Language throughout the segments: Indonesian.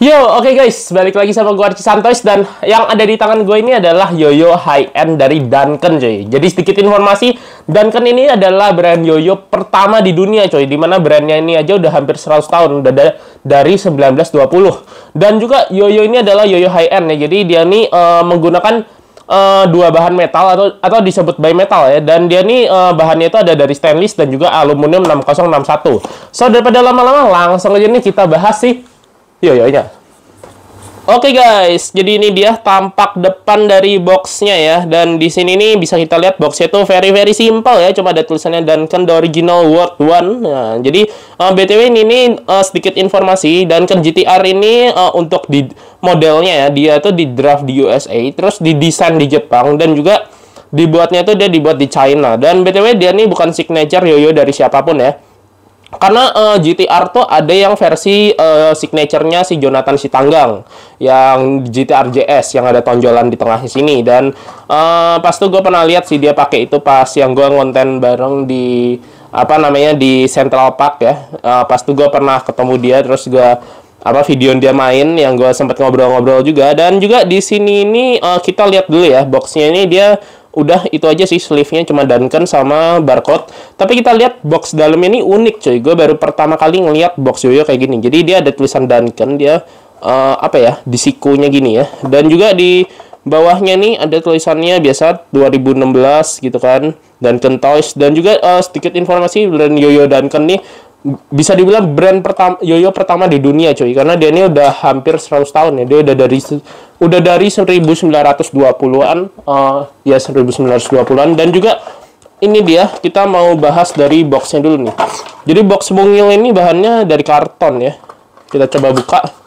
Yo, oke guys, balik lagi sama gue Archie Santois dan yang ada di tangan gue ini adalah yoyo high end dari Duncan, coy. Jadi sedikit informasi, Duncan ini adalah brand yoyo pertama di dunia, coy. Dimana brandnya ini aja udah hampir 100 tahun, udah dari 1920. Dan juga yoyo ini adalah yoyo high end ya. Jadi dia nih menggunakan dua bahan metal atau disebut bimetal ya, dan dia nih bahannya itu ada dari stainless dan juga aluminium 6061. So daripada lama-lama langsung aja nih kita bahas sih yoyonya. Oke guys, jadi ini dia tampak depan dari boxnya ya, dan di sini nih bisa kita lihat boxnya tuh very simple ya, cuma ada tulisannya Duncan The Original World One. Nah, jadi BTW ini sedikit informasi, Duncan GTR ini untuk di modelnya ya, dia tuh di draft di USA, terus didesain di Jepang, dan juga dibuatnya tuh dia dibuat di China. Dan BTW dia nih bukan signature yoyo dari siapapun ya. Karena GTR tuh ada yang versi signature-nya si Jonathan Sitanggang, yang GTR JS yang ada tonjolan di tengahnya sini. Dan pas tuh gue pernah lihat sih dia pakai itu pas yang gue ngonten bareng di di Central Park ya. Pas tuh gue pernah ketemu dia, terus gue video dia main yang gue sempat ngobrol-ngobrol juga. Dan juga di sini ini kita lihat dulu ya, boxnya ini dia udah itu aja sih, sleeve-nya cuma Duncan sama barcode. Tapi kita lihat box dalamnya ini unik coy. Gue baru pertama kali ngeliat box yoyo kayak gini. Jadi dia ada tulisan Duncan, dia di sikunya gini ya. Dan juga di bawahnya nih ada tulisannya biasa 2016 gitu kan, Duncan Toys. Dan juga sedikit informasi, brand yoyo Duncan nih bisa dibilang brand yoyo pertama di dunia coy, karena dia ini udah hampir 100 tahun ya. Dia udah dari 1920-an ya, 1920-an. Dan juga ini dia, kita mau bahas dari boxnya dulu nih. Jadi box mungil ini bahannya dari karton ya. Kita coba buka.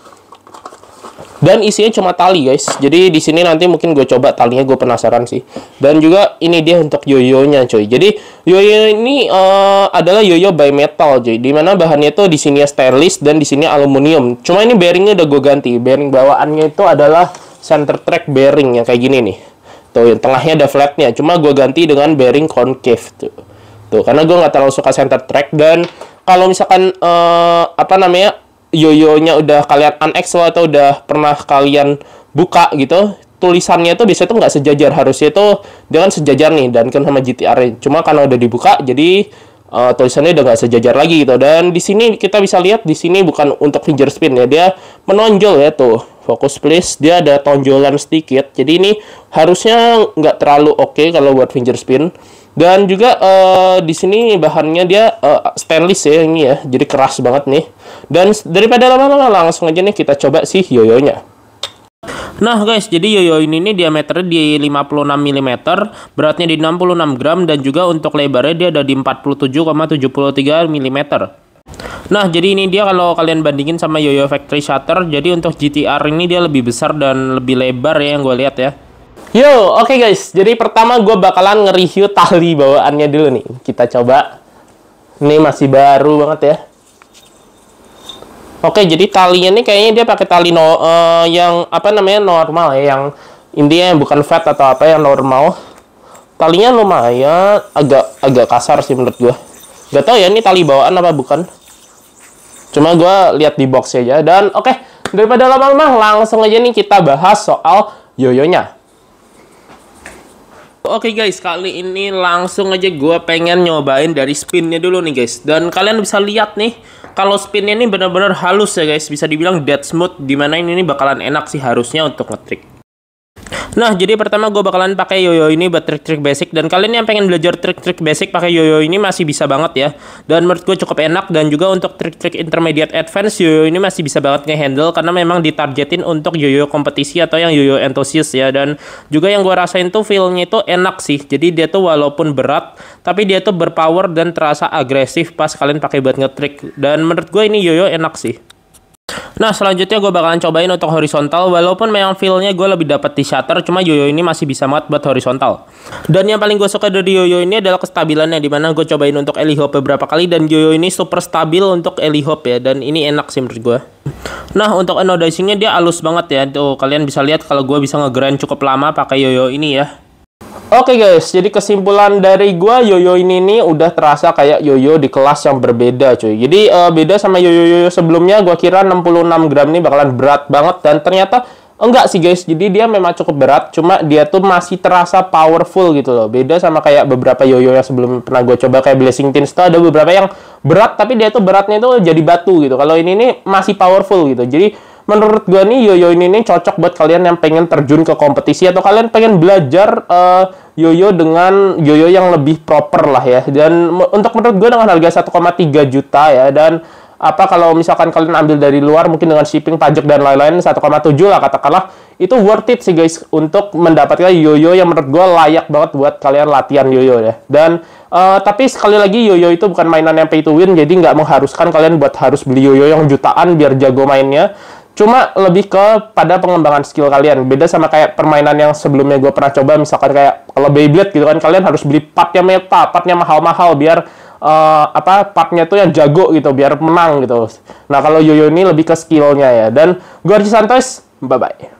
Dan isinya cuma tali guys. Jadi di sini nanti mungkin gue coba talinya, gue penasaran sih. Dan juga ini dia untuk yoyonya coy. Jadi yoyo ini adalah yoyo bimetal coy. Dimana bahannya itu di sini stainless dan di sini aluminium. Cuma ini bearingnya udah gue ganti. Bearing bawaannya itu adalah center track bearing yang kayak gini nih. Tuh yang tengahnya ada flatnya. Cuma gue ganti dengan bearing concave tuh. Tuh karena gue nggak terlalu suka center track. Dan kalau misalkan yoyonya udah kalian unex atau udah pernah kalian buka gitu, tulisannya tuh biasanya tuh nggak sejajar. Harusnya tuh dia kan sejajar nih, dan kan sama GTR. Cuma karena udah dibuka jadi tulisannya udah nggak sejajar lagi gitu. Dan di sini kita bisa lihat, di sini bukan untuk finger spin ya, dia menonjol ya tuh. Fokus please, dia ada tonjolan sedikit. Jadi ini harusnya nggak terlalu oke kalau buat finger spin. Dan juga di sini bahannya dia stainless ya ini ya, jadi keras banget nih. Dan daripada lama-lama langsung aja nih kita coba sih yoyonya. Nah guys, jadi yoyo ini nih diameternya di 56 mm, beratnya di 66 gram, dan juga untuk lebarnya dia ada di 47,73 mm. Nah jadi ini dia kalau kalian bandingin sama yoyo factory shutter. Jadi untuk GTR ini dia lebih besar dan lebih lebar ya, yang gue lihat ya. Yo, oke guys. Jadi pertama gue bakalan nge-review tali bawaannya dulu nih. Kita coba. Ini masih baru banget ya. Oke, jadi talinya nih kayaknya dia pakai tali yang normal ya, yang intinya bukan fat atau apa, yang normal. Talinya lumayan agak kasar sih menurut gue. Gak tau ya ini tali bawaan apa bukan. Cuma gue lihat di box aja. Dan oke, daripada lama-lama langsung aja nih kita bahas soal yoyonya. Oke guys, kali ini langsung aja gue pengen nyobain dari spinnya dulu nih guys. Dan kalian bisa lihat nih, kalau spinnya ini benar-benar halus ya guys. Bisa dibilang dead smooth, dimana ini bakalan enak sih harusnya untuk ngetrik. Nah, jadi pertama gue bakalan pakai yoyo ini buat trik-trik basic. Dan kalian yang pengen belajar trik-trik basic pakai yoyo ini masih bisa banget ya. Dan menurut gue cukup enak. Dan juga untuk trik-trik intermediate advance, yoyo ini masih bisa banget nge-handle, karena memang ditargetin untuk yoyo kompetisi atau yang yoyo enthusiast ya. Dan juga yang gue rasain tuh feel-nya itu enak sih. Jadi dia tuh walaupun berat, tapi dia tuh berpower dan terasa agresif pas kalian pakai buat ngetrik. Dan menurut gue ini yoyo enak sih. Nah selanjutnya gue bakalan cobain untuk horizontal. Walaupun memang feel-nya gue lebih dapat di shutter, cuma yoyo ini masih bisa banget buat horizontal. Dan yang paling gue suka dari yoyo ini adalah kestabilannya, dimana gue cobain untuk alley hop beberapa kali, dan yoyo ini super stabil untuk alley hop ya. Dan ini enak sih menurut gue. Nah untuk anodizingnya dia halus banget ya. Tuh kalian bisa lihat kalau gue bisa ngegrind cukup lama pakai yoyo ini ya. Oke guys, jadi kesimpulan dari gua, yoyo ini nih udah terasa kayak yoyo di kelas yang berbeda cuy. Jadi beda sama yoyo-yoyo sebelumnya, gua kira 66 gram nih bakalan berat banget, dan ternyata enggak sih guys. Jadi dia memang cukup berat, cuma dia tuh masih terasa powerful gitu loh. Beda sama kayak beberapa yoyo yang sebelum pernah gue coba kayak Blazing Teens tuh, ada beberapa yang berat tapi dia tuh beratnya tuh jadi batu gitu. Kalau ini nih masih powerful gitu. Jadi menurut gue nih, yoyo ini nih cocok buat kalian yang pengen terjun ke kompetisi atau kalian pengen belajar yoyo dengan yoyo yang lebih proper lah ya. Dan untuk menurut gue dengan harga 1,3 juta ya, dan kalau misalkan kalian ambil dari luar mungkin dengan shipping, pajak dan lain-lain 1,7 lah katakanlah, itu worth it sih guys untuk mendapatkan yoyo yang menurut gue layak banget buat kalian latihan yoyo ya. Dan tapi sekali lagi, yoyo itu bukan mainan yang pay to win, jadi nggak mengharuskan kalian buat harus beli yoyo yang jutaan biar jago mainnya. Cuma lebih ke pada pengembangan skill kalian. Beda sama kayak permainan yang sebelumnya gue pernah coba, misalkan kayak kalau Beyblade gitu kan, kalian harus beli partnya meta, partnya mahal-mahal biar partnya tuh yang jago gitu, biar menang gitu. Nah kalau yoyo ini lebih ke skillnya ya. Dan gue Archie Santosh, bye-bye.